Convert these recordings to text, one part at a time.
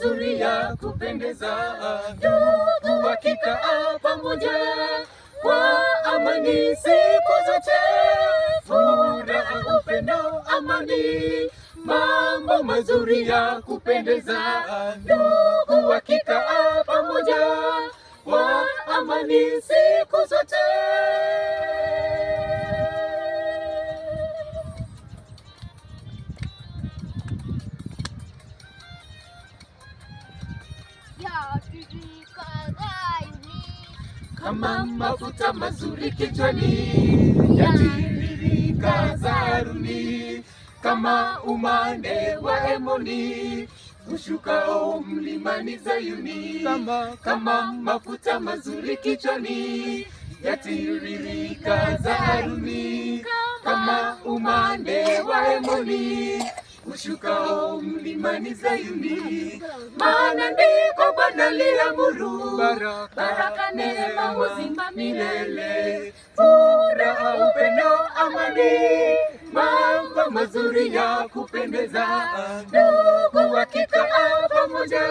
mazuri ya kupendeza. Ndugu wakikaa pamoja kwa amani siku zote, furaha, upendo, amani, mambo mazuri ya kupendeza. Ndugu wakikaa pamoja kwa amani siku zote. Kama mafuta mazuri kichwani, yatiririka zaruni, kama umande wa Hermoni ushukao mlimani Zayuni. Kama mafuta mazuri kichwani, yatiririka zaruni, kama umande wa Hermoni ushukao mlimani Zayuni. Maana ndiko Bwana aliamuru baraka, neema, uzima milele, furaha, upendo, amani, mambo mazuri ya kupendeza. Ndugu wakikaa pamoja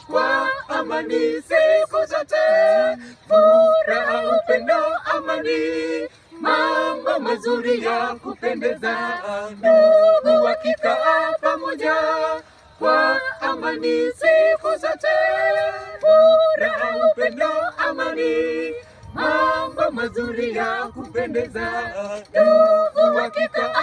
kwa amani siku zote, furaha, upendo, amani, mambo mazuri ya kupendeza. Ndugu wakikaa pamoja kwa amani siku zote, furaha, upendo, amani, mambo mazuri ya kupendeza. Ndugu wakikaa